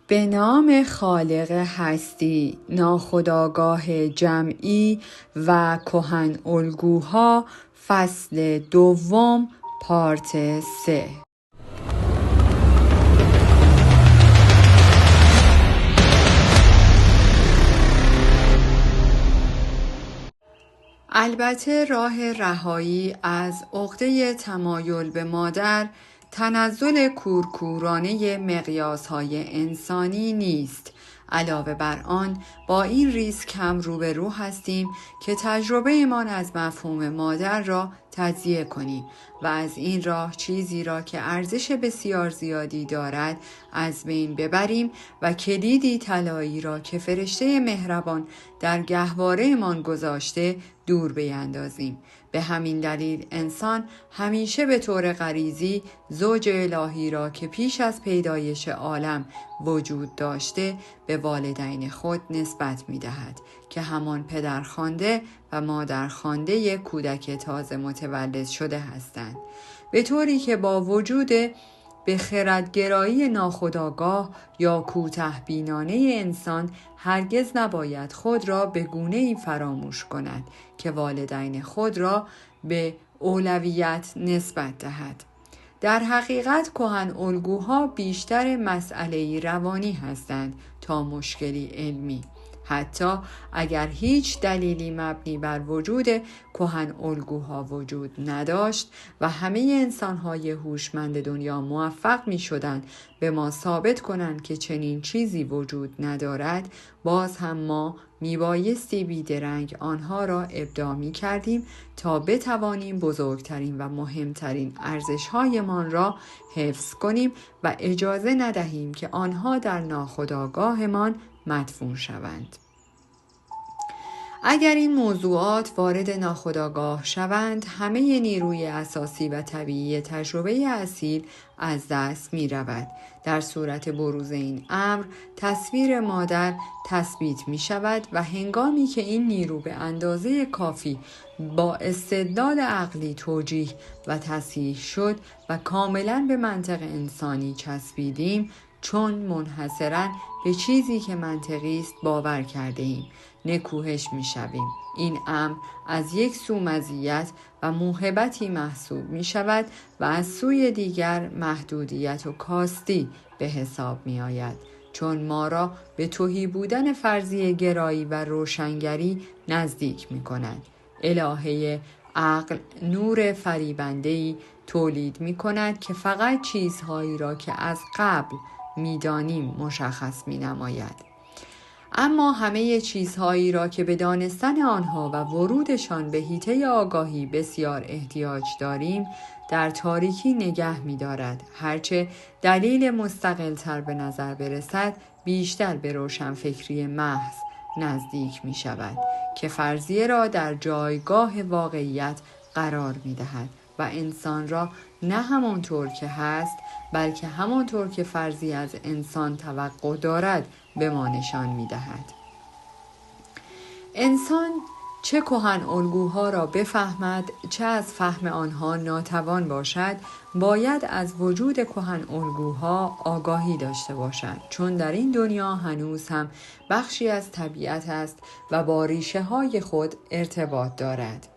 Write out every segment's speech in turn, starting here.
به نام خالق هستی، ناخودآگاه جمعی و کهن الگوها، فصل دوم، پارت 3. البته راه رهایی از عقده تمایل به مادر تنزل کورکورانه مقیاس‌های انسانی نیست. علاوه بر آن با این ریسک هم روبرو هستیم که تجربه مان از مفهوم مادر را تجزیه کنیم و از این راه چیزی را که ارزش بسیار زیادی دارد از بین ببریم و کلیدی طلایی را که فرشته مهربان در گهواره مان گذاشته دور بیندازیم. به همین دلیل انسان همیشه به طور غریزی زوج الهی را که پیش از پیدایش عالم وجود داشته به والدین خود نسبت می دهد که همان پدرخوانده و مادرخوانده کودک تازه متولد شده هستند، به طوری که با وجود به خردگرایی ناخودآگاه یا کوته بینانه انسان هرگز نباید خود را به گونه‌ای فراموش کند که والدین خود را به اولویت نسبت دهد. در حقیقت کهن الگوها بیشتر مسئله‌ای روانی هستند تا مشکلی علمی. حتی اگر هیچ دلیلی مبنی بر وجود کهن الگوها وجود نداشت و همه انسان‌های هوشمند دنیا موفق می‌شدند به ما ثابت کنند که چنین چیزی وجود ندارد، باز هم ما میبایستی بیدرنگ آنها را ابداع می‌کردیم تا بتوانیم بزرگترین و مهمترین ارزش‌هایمان را حفظ کنیم و اجازه ندهیم که آنها در ناخودآگاهمان مدفون شوند. اگر این موضوعات وارد ناخودآگاه شوند، همه نیروی اساسی و طبیعی تجربه اصیل از دست می رود. در صورت بروز این امر، تصویر مادر تثبیت می شود و هنگامی که این نیرو به اندازه کافی با استدلال عقلی توجیه و تصحیح شد و کاملا به منطق انسانی چسبیدیم، چون منحصراً به چیزی که منطقی است باور کرده ایم، نکوهش می شویم. این امر از یک سو مزیت و موهبتی محسوب می شود و از سوی دیگر محدودیت و کاستی به حساب می آید، چون ما را به تهی بودن فرضیه گرایی و روشنگری نزدیک می کند. الهه عقل نور فریبنده‌ای تولید می کند که فقط چیزهایی را که از قبل می دانیم مشخص می نماید. اما همه چیزهایی را که به دانستن آنها و ورودشان به حیطه آگاهی بسیار احتیاج داریم در تاریکی نگه می دارد. هرچه دلیل مستقل تر به نظر برسد بیشتر به روشنفکری محض نزدیک می شود که فرضیه را در جایگاه واقعیت قرار می دهد و انسان را نه همانطور که هست بلکه همانطور که فرضیه از انسان توقع دارد به ما نشان می دهد. انسان چه کهن الگوها را بفهمد چه از فهم آنها ناتوان باشد، باید از وجود کهن الگوها آگاهی داشته باشد، چون در این دنیا هنوز هم بخشی از طبیعت است و با ریشه های خود ارتباط دارد.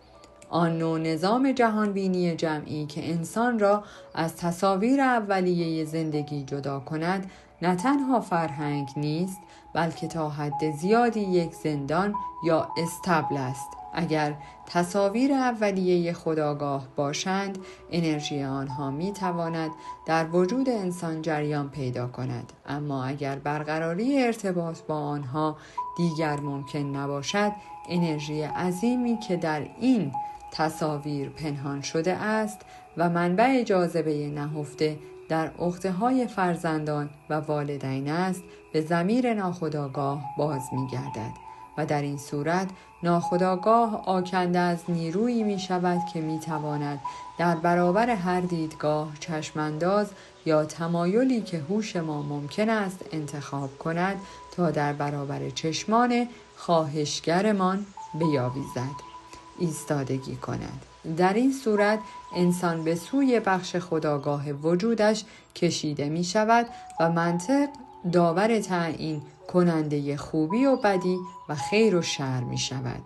آن نوع نظام جهانبینی جمعی که انسان را از تصاویر اولیه زندگی جدا کند، نه تنها فرهنگ نیست بلکه تا حد زیادی یک زندان یا استبل است. اگر تصاویر اولیه خودآگاه باشند، انرژی آنها می تواند در وجود انسان جریان پیدا کند، اما اگر برقراری ارتباط با آنها دیگر ممکن نباشد، انرژی عظیمی که در این تصاویر پنهان شده است و منبع جاذبه نهفته در عقده‌های فرزندان و والدین است، به ضمیر ناخودآگاه باز می‌گردد و در این صورت ناخودآگاه آکنده از نیرویی می‌شود که می‌تواند در برابر هر دیدگاه چشمانداز یا تمایلی که هوش ما ممکن است انتخاب کند تا در برابر چشمان خواهشگرمان بیاویزد، ایستادگی کند. در این صورت انسان به سوی بخش خودآگاه وجودش کشیده می شود و منطق داور تعیین کننده خوبی و بدی و خیر و شر می شود.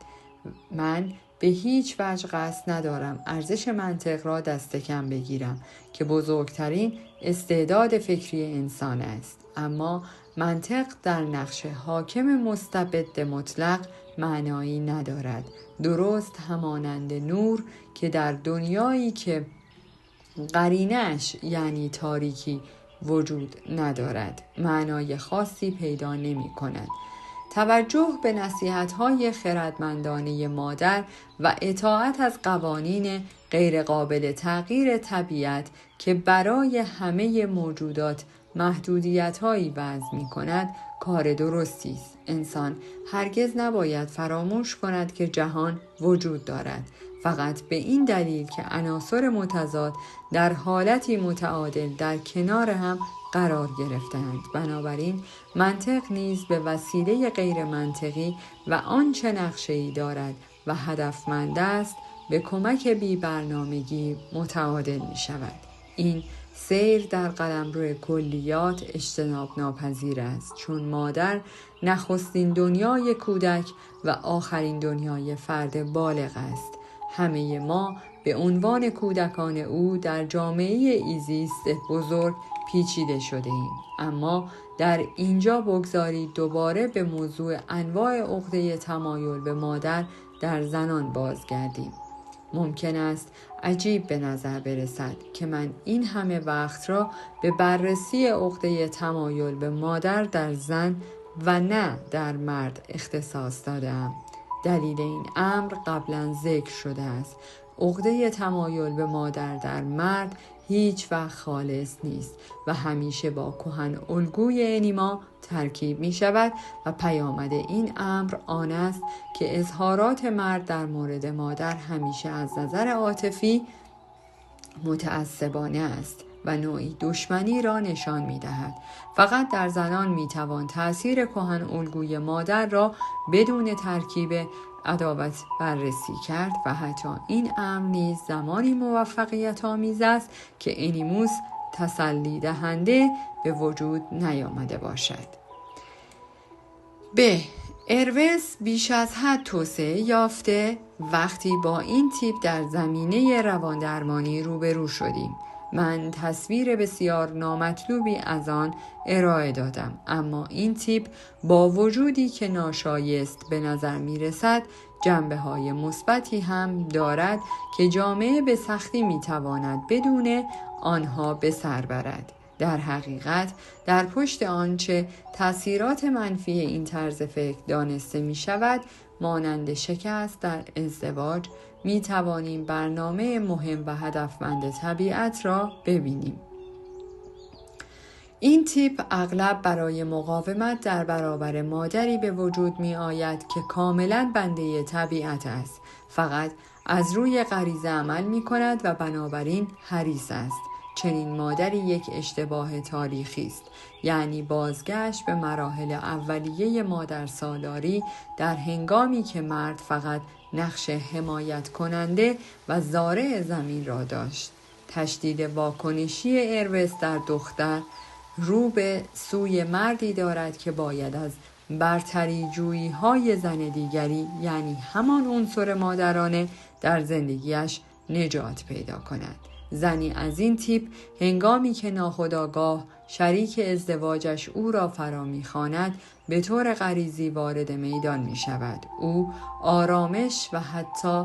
من به هیچ وجه قصد ندارم ارزش منطق را دست کم بگیرم که بزرگترین استعداد فکری انسان است، اما منطق در نقش حاکم مستبد مطلق معنایی ندارد. درست همانند نور که در دنیایی که قرینه‌اش یعنی تاریکی وجود ندارد معنای خاصی پیدا نمی کند. توجه به نصیحت‌های خردمندانه مادر و اطاعت از قوانین غیرقابل تغییر طبیعت که برای همه موجودات محدودیت‌هایی وضع می‌کند کار درستی است. انسان هرگز نباید فراموش کند که جهان وجود دارد، فقط به این دلیل که عناصر متضاد در حالتی متعادل در کنار هم قرار گرفتند. بنابراین منطق نیز به وسیله غیر منطقی و آنچه نقشه‌ای دارد و هدفمند است به کمک بی برنامگی متعادل می شود. این سیر در قلمرو کلیات اجتناب ناپذیر است، چون مادر نخستین دنیای کودک و آخرین دنیای فرد بالغ است. همه ما به عنوان کودکان او در جامعه ایزیست بزرگ پیچیده شده ایم. اما در اینجا بگذارید دوباره به موضوع انواع عقده تمایل به مادر در زنان بازگردیم. ممکن است عجیب به نظر برسد که من این همه وقت را به بررسی عقده تمایل به مادر در زن و نه در مرد اختصاص دادم. دلیل این امر قبلا ذکر شده است. عقده تمایل به مادر در مرد هیچ وقت خالص نیست و همیشه با کهن الگوی انیما ترکیب می شود و پیامد این امر آن است که اظهارات مرد در مورد مادر همیشه از نظر عاطفی متعصبانه است و نوعی دشمنی را نشان می دهد. فقط در زنان می توان تأثیر کهن الگوی مادر را بدون ترکیب عداوت بررسی کرد و حتی این امر نیز زمانی موفقیت آمیز است که انیموس تسلی دهنده به وجود نیامده باشد. اروس بیش از حد توسعه یافته. وقتی با این تیپ در زمینه رواندرمانی روبرو شدیم، من تصویر بسیار نامطلوبی از آن ارائه دادم، اما این تیپ با وجودی که ناشایست به نظر می رسد جنبه‌های مثبتی هم دارد که جامعه به سختی می تواند بدون آنها به سر برد. در حقیقت در پشت آنچه تأثیرات منفی این طرز فکر دانسته می شود مانند شکست در ازدواج می توانیم برنامه مهم و هدفمند طبیعت را ببینیم. این تیپ اغلب برای مقاومت در برابر مادری به وجود می آید که کاملا بنده طبیعت است، فقط از روی غریزه عمل می کند و بنابراین حریص است. چنین مادری یک اشتباه تاریخی است، یعنی بازگشت به مراحل اولیه مادرسالاری در هنگامی که مرد فقط نقش حمایت کننده و زارع زمین را داشت. تشدید واکنشی اروس در دختر رو به سوی مردی دارد که باید از برتری جویی های زن دیگری، یعنی همان عنصر مادرانه، در زندگیش نجات پیدا کند. زنی از این تیپ هنگامی که ناخودآگاه شریک ازدواجش او را فرا می‌خواند به طور غریزی وارد میدان می شود. او آرامش و حتی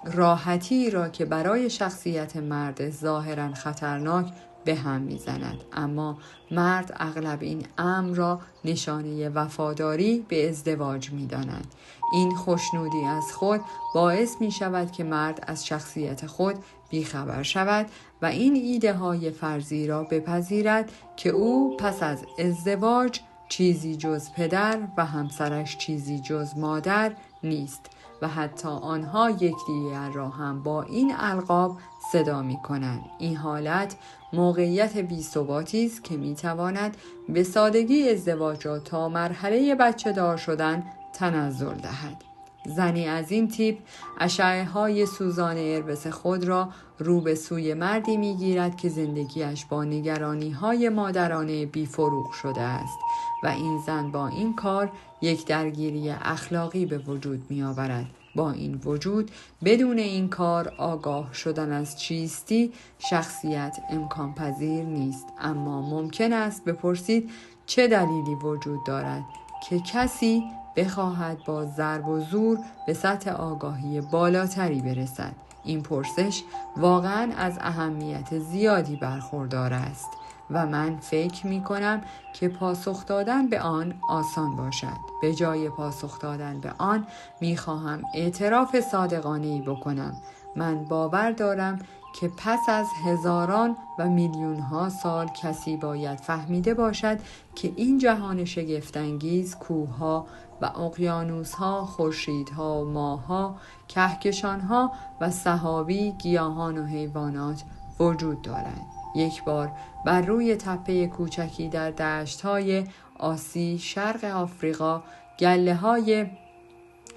راحتی را که برای شخصیت مرد ظاهراً خطرناک به هم می‌زند، اما مرد اغلب این امر را نشانه وفاداری به ازدواج می‌داند. این خوشنودی از خود باعث می‌شود که مرد از شخصیت خود بیخبر شود و این ایده های فرضی را بپذیرد که او پس از ازدواج چیزی جز پدر و همسرش چیزی جز مادر نیست و حتی آنها یکدیگر را هم با این القاب صدا می کنند. این حالت موقعیت بی‌ثباتی است که می تواند به سادگی ازدواج را تا مرحله بچه دار شدن تنزل دهد. زنی از این تیپ اشعه‌های سوزان اربس خود را رو به سوی مردی می‌گیرد که زندگیش با نگرانی‌های مادرانه بی‌فروغ شده است و این زن با این کار یک درگیری اخلاقی به وجود می‌آورد. با این وجود بدون این کار آگاه شدن از چیستی شخصیت امکان پذیر نیست، اما ممکن است بپرسید چه دلیلی وجود دارد که کسی بخواهد با ضرب و زور به سطح آگاهی بالاتری برسد. این پرسش واقعاً از اهمیت زیادی برخوردار است و من فکر می کنم که پاسخ دادن به آن آسان باشد. به جای پاسخ دادن به آن می خواهم اعتراف صادقانه‌ای بکنم. من باور دارم که پس از هزاران و میلیون ها سال کسی باید فهمیده باشد که این جهان شگفت‌انگیز، کوه‌ها و اقیانوس‌ها، خورشیدها و ماه‌ها، کهکشان‌ها و سحابی، گیاهان و حیوانات وجود دارند. یک بار بر روی تپه کوچکی در دشت‌های آسی شرق آفریقا گله‌های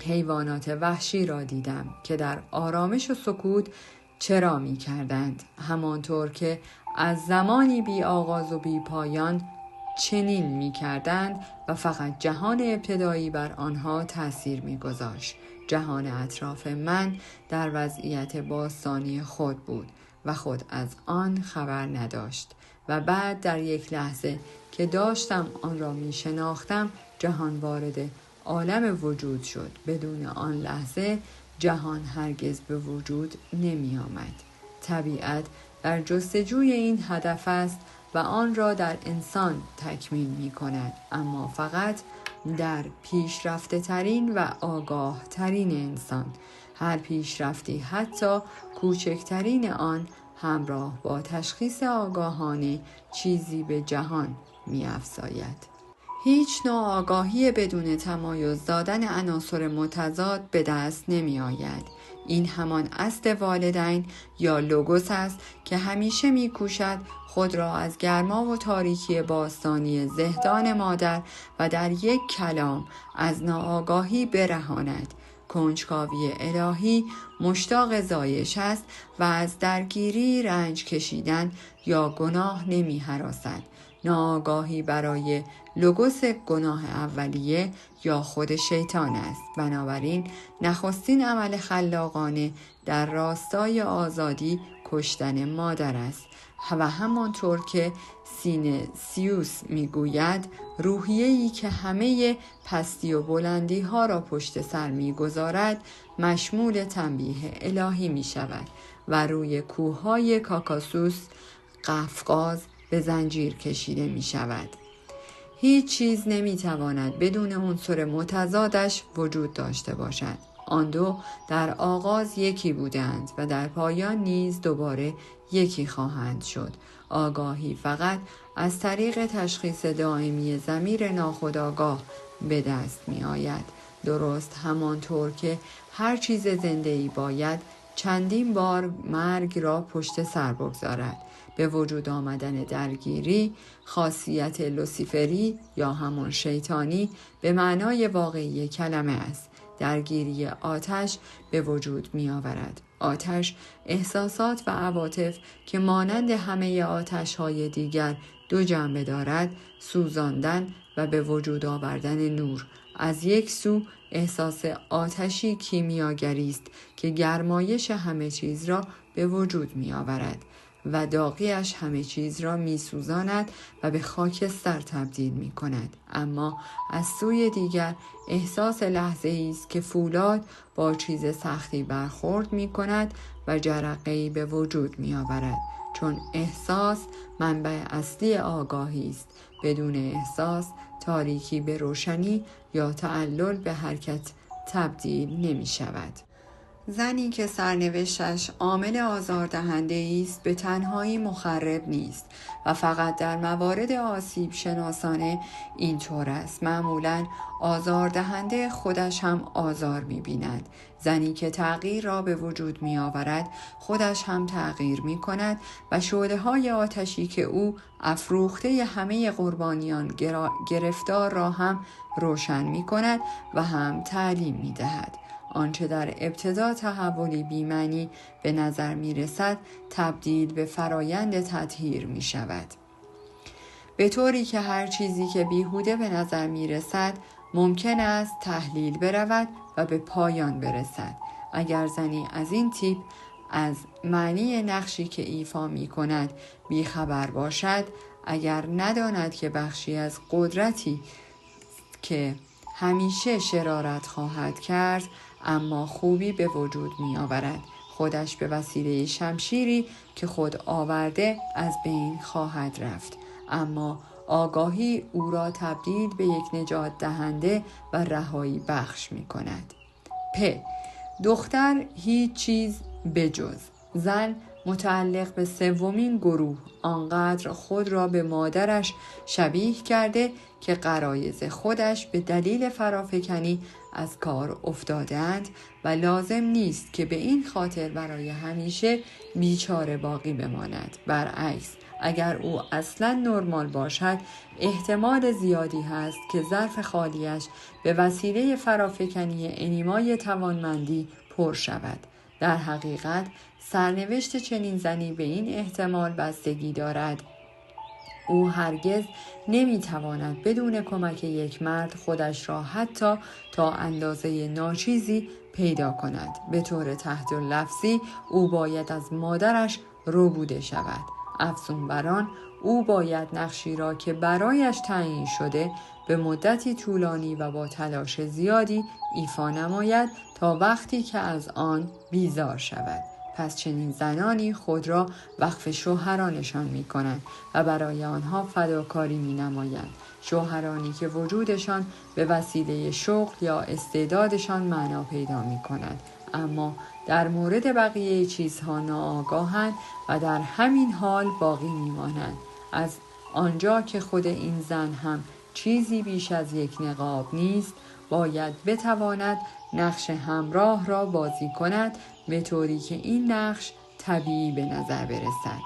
حیوانات وحشی را دیدم که در آرامش و سکوت چرا می کردند، همانطور که از زمانی بی آغاز و بی پایان چنین می کردند و فقط جهان ابتدایی بر آنها تأثیر می گذاشت. جهان اطراف من در وضعیت باستانی خود بود و خود از آن خبر نداشت و بعد در یک لحظه که داشتم آن را می شناختم جهان وارد عالم وجود شد. بدون آن لحظه جهان هرگز به وجود نمی آمد. طبیعت در جستجوی این هدف است و آن را در انسان تکمیل می کند، اما فقط در پیشرفته ترین و آگاه ترین انسان. هر پیشرفتی حتی کوچکترین آن همراه با تشخیص آگاهانه چیزی به جهان می افزاید. هیچ نوع آگاهی بدون تمایز دادن عناصر متضاد به دست نمی آید. این همان اصل والدین یا لوگوس است که همیشه می کوشد خود را از گرما و تاریکی باستانی زهدان مادر و در یک کلام از ناآگاهی برهاند. کنجکاوی الهی مشتاق زایش است و از درگیری رنج کشیدن یا گناه نمی هراسد. ناآگاهی برای لوگوس گناه اولیه یا خود شیطان است. بنابراین نخستین عمل خلاقانه در راستای آزادی کشتن مادر است و همانطور که سینسیوس میگوید روحیه‌ای که همه پستی و بلندی ها را پشت سر میگذارد مشمول تنبیه الهی می شود و روی کوههای کاکاسوس قفقاز به زنجیر کشیده می شود. هیچ چیز نمی تواند بدون عنصر متضادش وجود داشته باشد. آن دو در آغاز یکی بودند و در پایان نیز دوباره یکی خواهند شد. آگاهی فقط از طریق تشخیص دائمی ضمیر ناخودآگاه به دست می آید. درست همانطور که هر چیز زنده‌ای باید چندین بار مرگ را پشت سر بگذارد. به وجود آمدن درگیری خاصیت لوسیفری یا همان شیطانی به معنای واقعی کلمه است. درگیری آتش به وجود می آورد. آتش احساسات و عواطف که مانند همه آتش‌های دیگر دو جنبه دارد، سوزاندن و به وجود آوردن نور. از یک سو احساس آتشی کیمیاگری است که گرمایش همه چیز را به وجود می آورد و داغیش همه چیز را می سوزاند و به خاکستر تبدیل می کند. اما از سوی دیگر احساس لحظه‌ای است که فولاد با چیز سختی برخورد می کند و جرقه‌ای به وجود می آورد. چون احساس منبع اصلی آگاهی است. بدون احساس تاریکی به روشنی یا تعلل به حرکت تبدیل نمی شود. زنی که سرنوشتش عامل آزاردهنده است به تنهایی مخرب نیست و فقط در موارد آسیب شناسانه اینطور است. معمولاً آزاردهنده خودش هم آزار می‌بیند. زنی که تغییر را به وجود می‌آورد خودش هم تغییر می‌کند و شعله‌های آتشی که او افروخته همه قربانیان گرفتار را هم روشن می‌کند و هم تعلیم می‌دهد. آنچه در ابتدا تحولی بی‌معنی به نظر می رسد تبدیل به فرایند تطهیر می شود. به طوری که هر چیزی که بیهوده به نظر می رسد ممکن است تحلیل برود و به پایان برسد. اگر زنی از این تیپ از معنی نقشی که ایفا می کند بیخبر باشد، اگر نداند که بخشی از قدرتی که همیشه شرارت خواهد کرد اما خوبی به وجود می آورد، خودش به وسیله شمشیری که خود آورده از بین خواهد رفت، اما آگاهی او را تبدیل به یک نجات دهنده و رهایی بخش می کند. دختر هیچ چیز بجز زن متعلق به سومین گروه آنقدر خود را به مادرش شبیه کرده که غرایز خودش به دلیل فرافکنی از کار افتادند و لازم نیست که به این خاطر برای همیشه بیچاره باقی بماند. برعکس، اگر او اصلا نرمال باشد احتمال زیادی هست که ظرف خالیش به وسیله فرافکنی انیمای توانمندی پر شود. در حقیقت سرنوشت چنین زنی به این احتمال بستگی دارد. او هرگز نمیتواند بدون کمک یک مرد خودش را حتی تا اندازه ناچیزی پیدا کند. به طور تحت لفظی او باید از مادرش ربوده شود. افزون بر آن او باید نقشی را که برایش تعیین شده به مدتی طولانی و با تلاش زیادی ایفا نماید تا وقتی که از آن بیزار شود. پس چنین زنانی خود را وقف شوهرانشان می کنند و برای آنها فداکاری می نمایند. شوهرانی که وجودشان به وسیله شغل یا استعدادشان معنا پیدا می کند، اما در مورد بقیه چیزها ناآگاهند و در همین حال باقی می مانند. از آنجا که خود این زن هم چیزی بیش از یک نقاب نیست، باید بتواند نقش همراه را بازی کند به طوری که این نقش طبیعی به نظر برسد.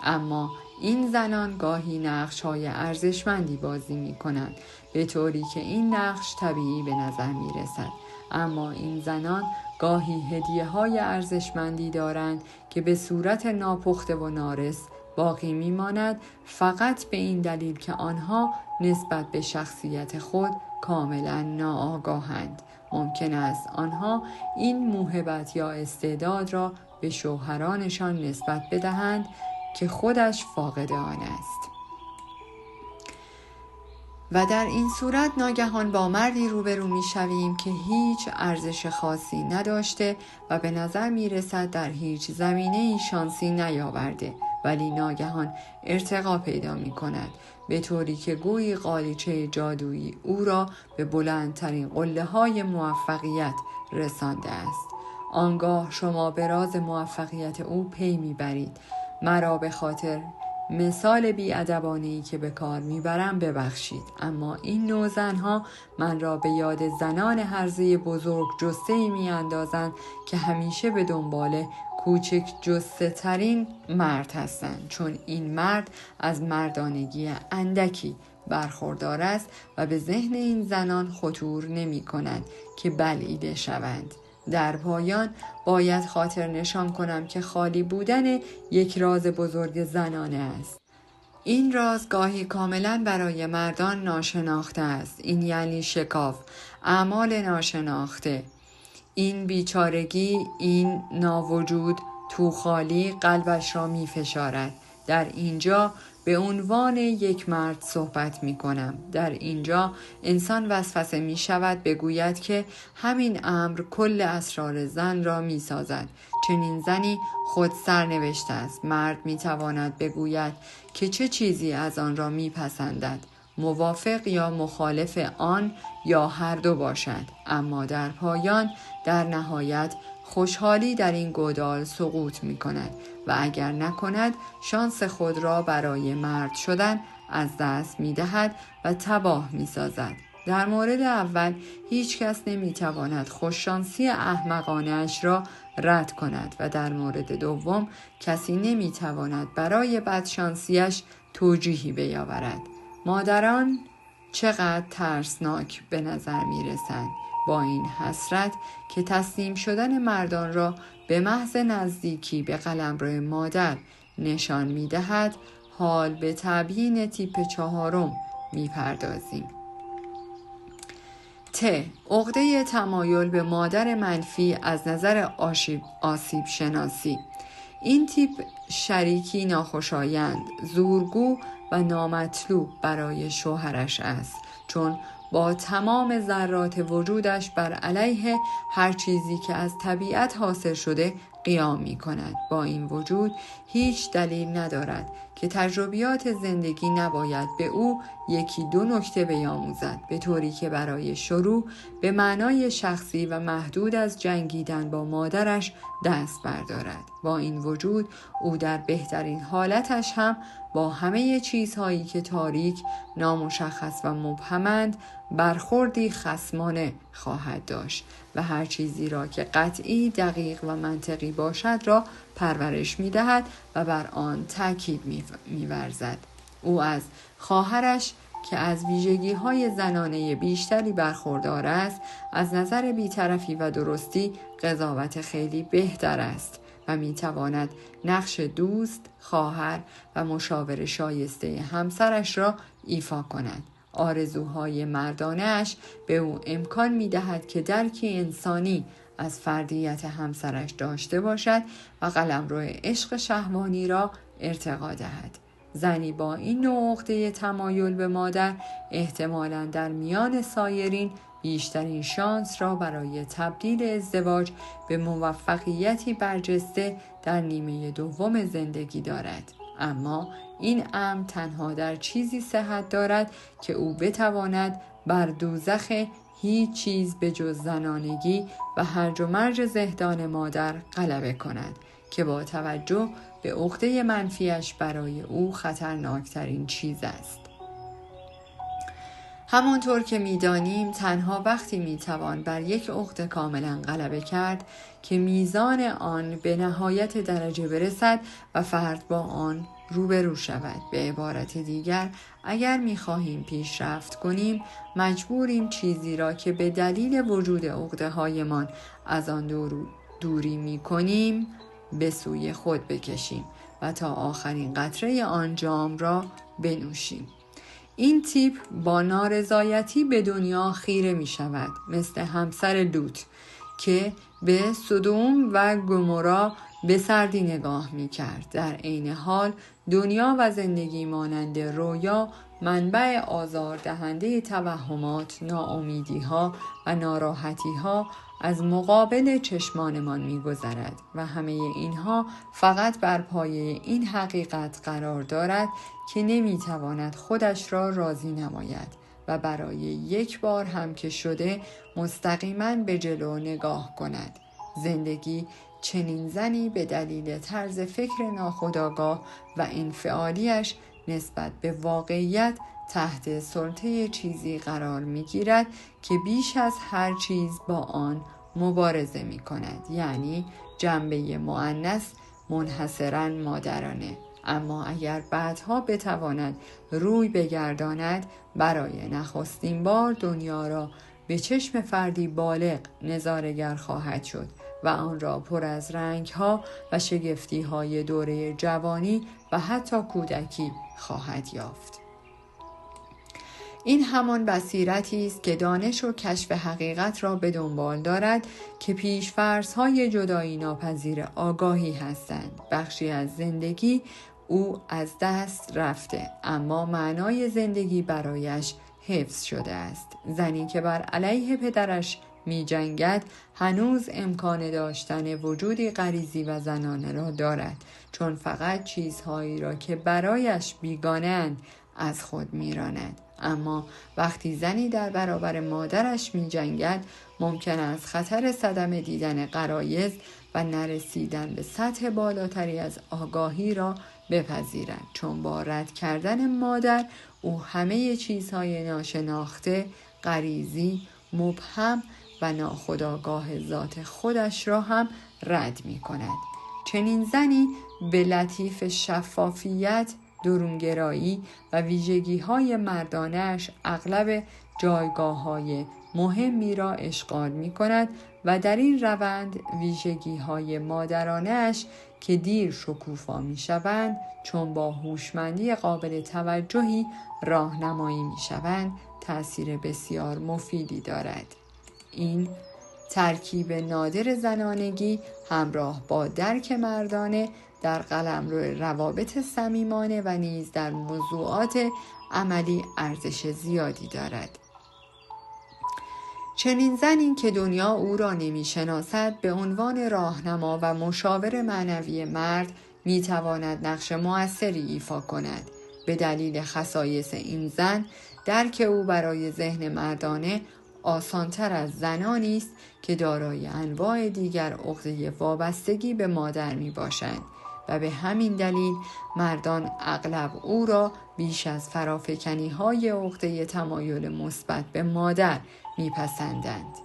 اما این زنان گاهی نقش‌های ارزشمندی بازی می‌کنند به طوری که این نقش طبیعی به نظر می‌رسد. اما این زنان گاهی هدیه‌های ارزشمندی دارند که به صورت ناپخته و نارس باقی می‌ماند، فقط به این دلیل که آنها نسبت به شخصیت خود کاملا ناآگاهند. ممکن است آنها این موهبت یا استعداد را به شوهرانشان نسبت بدهند که خودش فاقد آن است و در این صورت ناگهان با مردی روبرو می شویم که هیچ ارزش خاصی نداشته و به نظر می رسد در هیچ زمینه‌ای شانسی نیاورده، ولی ناگهان ارتقا پیدا می کند به طوری که گویی قالیچه جادویی او را به بلندترین قله‌های موفقیت رسانده است. آنگاه شما به راز موفقیت او پی می برید. مرا به خاطر مثال بی‌ادبانه‌ای که به کار میبرم ببخشید، اما این نوع زنها من را به یاد زنان هرزه بزرگ جثه‌ای میاندازند که همیشه به دنبال کوچک جثه ترین مرد هستند، چون این مرد از مردانگی اندکی برخوردار است و به ذهن این زنان خطور نمی کند که بلعیده شوند. در پایان باید خاطر نشان کنم که خالی بودن یک راز بزرگ زنانه است. این راز گاهی کاملا برای مردان ناشناخته است. این یعنی شکاف، اعمال ناشناخته، این بیچارگی، این ناوجود تو خالی قلبش را می فشارد. در اینجا به عنوان یک مرد صحبت می کنم. در اینجا انسان وسوسه می شود بگوید که همین امر کل اسرار زن را می سازد. چنین زنی خود سرنوشته است. مرد می تواند بگوید که چه چیزی از آن را می پسندد، موافق یا مخالف آن یا هر دو باشد، اما در پایان در نهایت خوشحالی در این گودال سقوط می کند و اگر نکند شانس خود را برای مرد شدن از دست می دهد و تباه می سازد. در مورد اول هیچ کس نمی تواند خوششانسی احمقانه اش را رد کند و در مورد دوم کسی نمی تواند برای بدشانسیش توجیهی بیاورد. مادران چقدر ترسناک به نظر می رسند. با این حسرت که تسلیم شدن مردان را به محض نزدیکی به قلمرو مادر نشان می‌دهد، حال به تبیین تیپ 4 می‌پردازیم. عقده تمایل به مادر منفی از نظر آسیب شناسی. این تیپ شریکی ناخوشایند، زورگو و نامطلوب برای شوهرش است، چون با تمام ذرات وجودش بر علیه هر چیزی که از طبیعت حاصل شده قیام می کند. با این وجود هیچ دلیل ندارد که تجربیات زندگی نباید به او 1-2 نکته بیاموزد، به طوری که برای شروع به معنای شخصی و محدود از جنگیدن با مادرش دست بردارد. با این وجود او در بهترین حالتش هم با همه چیزهایی که تاریک، نامشخص و مبهمند برخوردی خصمانه خواهد داشت و هر چیزی را که قطعی، دقیق و منطقی باشد را پرورش می‌دهد و بر آن تأکید می‌ورزد. او از خواهرش که از ویژگی‌های زنانه بیشتری برخوردار است، از نظر بی‌طرفی و درستی قضاوت خیلی بهتر است و می‌تواند نقش دوست، خواهر و مشاور شایسته همسرش را ایفا کند. آرزوهای مردانه‌اش به او امکان می‌دهد که درکی انسانی از فردیت همسرش داشته باشد و قلمرو عشق شهوانی را ارتقا دهد. زنی با این نوع عقده تمایل به مادر احتمالاً در میان سایرین بیشترین شانس را برای تبدیل ازدواج به موفقیتی برجسته در نیمه دوم زندگی دارد. اما این امر تنها در چیزی صحت دارد که او بتواند بر دوزخ هیچ چیز به جز زنانگی و هرج و مرج زهدان مادر غلبه کند که با توجه به عقده منفیش برای او خطرناکترین چیز است. همانطور که می‌دانیم تنها وقتی می‌توان بر یک عقده کاملا غلبه کرد که میزان آن به نهایت درجه برسد و فرد با آن روبرو شود. به عبارت دیگر، اگر می‌خواهیم پیشرفت کنیم مجبوریم چیزی را که به دلیل وجود عقده‌هایمان از آن دوری می‌کنیم به سوی خود بکشیم و تا آخرین قطره آن جام را بنوشیم. این تیپ با نارضایتی به دنیا خیره می شود، مثل همسر لوط که به سدوم و گمورا به سردی نگاه می کرد. در عین حال دنیا و زندگی مانند رویا منبع آزاردهنده توهمات، ناامیدی‌ها و ناراحتی‌ها از مقابل چشمانمان می‌گذرد و همه اینها فقط بر پایه این حقیقت قرار دارد که نمی‌تواند خودش را راضی نماید و برای یک بار هم که شده مستقیما به جلو نگاه کند. زندگی چنین زنی به دلیل طرز فکر ناخودآگاه و انفعالیش نسبت به واقعیت تحت سلطه چیزی قرار می‌گیرد که بیش از هر چیز با آن مبارزه می‌کند، یعنی جنبه مؤنث منحصراً مادرانه. اما اگر بعدها بتواند روی بگرداند، برای نخستین بار دنیا را به چشم فردی بالغ نظاره‌گر خواهد شد و آن را پر از رنگ‌ها و شگفتی‌های دوره جوانی و حتی کودکی خواهد یافت. این همان بصیرتی است که دانش و کشف حقیقت را به دنبال دارد که پیش‌فرض‌های جدایی ناپذیر آگاهی هستند. بخشی از زندگی او از دست رفته، اما معنای زندگی برایش حفظ شده است. زنی که بر علیه پدرش می جنگد هنوز امکان داشتن وجودی غریزی و زنانه را دارد، چون فقط چیزهایی را که برایش بیگانه‌اند از خود می راند. اما وقتی زنی در برابر مادرش می جنگد ممکن است خطر صدمه دیدن غرایز و نرسیدن به سطح بالاتری از آگاهی را بپذیرد، چون با رد کردن مادر او همه چیزهای ناشناخته، غریزی، مبهم و ناخودآگاه ذات خودش را هم رد می کند. چنین زنی به لطیف شفافیت درونگرایی و ویژگی‌های مردانه‌اش اغلب جایگاه‌های مهمی را اشغال می‌کند و در این روند ویژگی‌های مادرانه‌اش که دیر شکوفا می‌شوند چون با هوشمندی قابل توجهی راهنمایی می‌شوند تأثیر بسیار مفیدی دارد. این ترکیب نادر زنانگی همراه با درک مردانه در قلمرو روابط صمیمانه و نیز در موضوعات عملی ارزش زیادی دارد. چنین زنی که دنیا او را نمی‌شناسد به عنوان راهنما و مشاور معنوی مرد می‌تواند نقش مؤثری ایفا کند. به دلیل خصایص این زن درک او برای ذهن مردانه آسان‌تر از زنانی است که دارای انواع دیگر عقده وابستگی به مادر میباشند و به همین دلیل مردان اغلب او را بیش از فرافکنی‌های عقده تمایل مثبت به مادر میپسندند.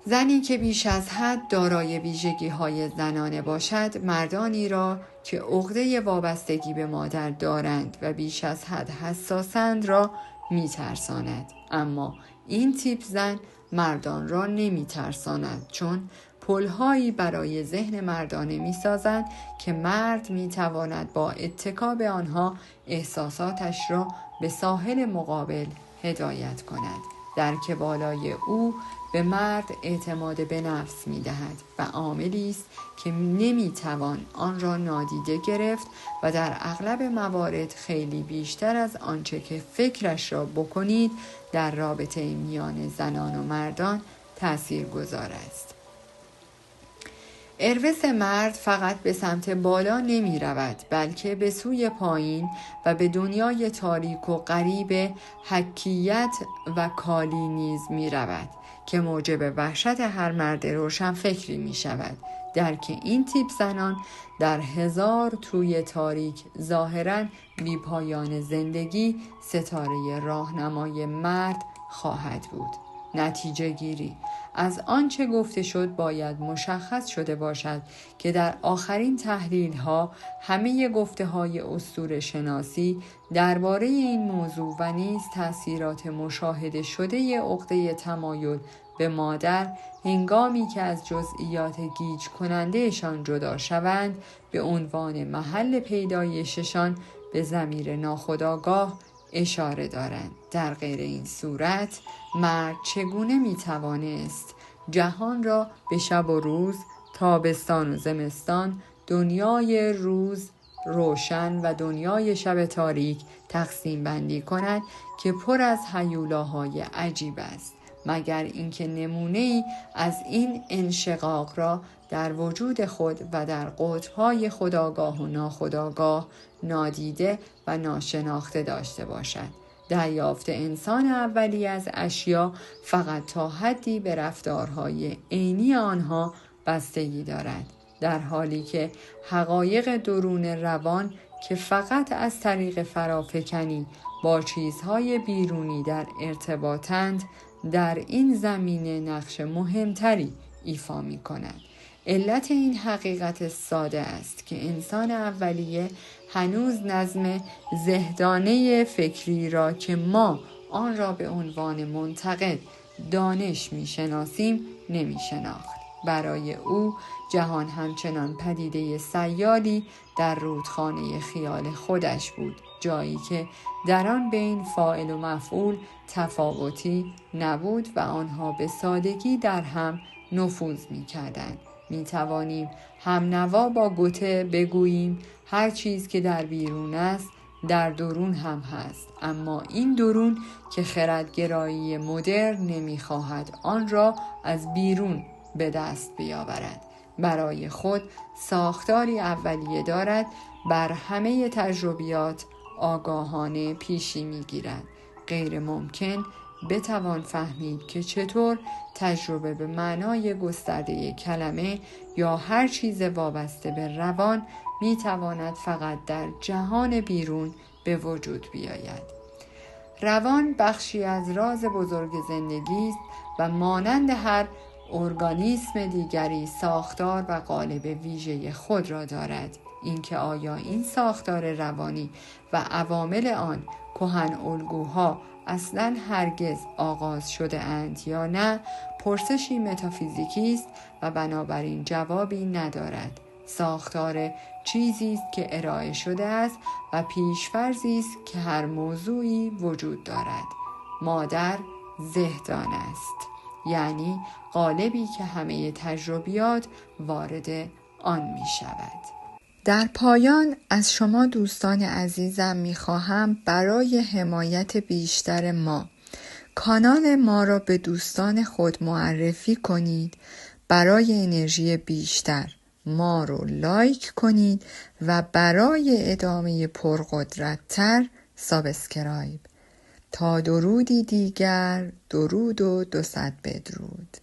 زنی که بیش از حد دارای ویژگی‌های زنانه باشد مردانی را که عقده وابستگی به مادر دارند و بیش از حد حساسند را میترساند. اما این تیپ زن مردان را نمیترساند چون پلهایی برای ذهن مردانه میسازند که مرد میتواند با اتکا به آنها احساساتش را به ساحل مقابل هدایت کند. درک بالای او به مرد اعتماد به نفس می‌دهد و عاملی است که نمی‌توان آن را نادیده گرفت و در اغلب موارد خیلی بیشتر از آنچه که فکرش را بکنید در رابطه میان زنان و مردان تأثیرگذار است. اروس مرد فقط به سمت بالا نمی رود بلکه به سوی پایین و به دنیای تاریک و غریب حکیت و کالی نیز می رود که موجب وحشت هر مرد روشن فکری می شود. درک این تیپ زنان در هزار توی تاریک ظاهراً بی پایان زندگی ستاره راهنمای مرد خواهد بود. نتیجه گیری از آنچه گفته شد باید مشخص شده باشد که در آخرین تحلیل ها همه گفته های اسطوره شناسی درباره این موضوع و نیز تأثیرات مشاهده شده عقده تمایل به مادر هنگامی که از جزئیات گیج کنندهشان جدا شوند به عنوان محل پیدایششان به ضمیر ناخودآگاه اشاره دارند. در غیر این صورت مرد چگونه میتوانست جهان را به شب و روز، تابستان و زمستان، دنیای روز روشن و دنیای شب تاریک تقسیم بندی کند که پر از هیولاهای عجیب است، مگر اینکه نمونه‌ای از این انشقاق را در وجود خود و در قطب‌های خودآگاه و ناخودآگاه نادیده و ناشناخته داشته باشد. دریافت انسان اولیه از اشیا فقط تا حدی به رفتارهای عینی آنها بستگی دارد، در حالی که حقایق درون روان که فقط از طریق فرافکنی با چیزهای بیرونی در ارتباطند در این زمینه نقش مهمتری ایفا می کنند. علت این حقیقت ساده است که انسان اولیه هنوز نظم زهدانه فکری را که ما آن را به عنوان منتقد دانش می شناسیم نمی شناخت. برای او جهان همچنان پدیده سیالی در رودخانه خیال خودش بود، جایی که در آن بین فاعل و مفعول تفاوتی نبود و آنها به سادگی در هم نفوذ می کردند. می توانیم هم نوا با گوته بگوییم هر چیز که در بیرون است در درون هم هست، اما این درون که خردگرایی مدرن نمی خواهد آن را از بیرون به دست بیاورد. برای خود ساختاری اولیه دارد، بر همه تجربیات آگاهانه پیشی می گیرد. غیر ممکن بتوان فهمید که چطور تجربه به معنای گسترده کلمه یا هر چیز وابسته به روان می تواند فقط در جهان بیرون به وجود بیاید. روان بخشی از راز بزرگ زندگی است و مانند هر ارگانیسم دیگری ساختار و قالب ویژه خود را دارد. اینکه آیا این ساختار روانی و عوامل آن کهن الگوها اصلاً هرگز آغاز شده اند یا نه، پرسشی متافیزیکی است و بنابراین جوابی ندارد. ساختار چیزی است که ارائه شده است و پیش‌فرضی است که هر موضوعی وجود دارد. مادر زهدان است، یعنی قالبی که همه تجربیات وارد آن می شود. در پایان از شما دوستان عزیزم می خواهم برای حمایت بیشتر ما کانال ما را به دوستان خود معرفی کنید. برای انرژی بیشتر ما رو لایک کنید و برای ادامه پرقدرت‌تر سابسکرایب. تا درودی دیگر، درود و 200 بدرود.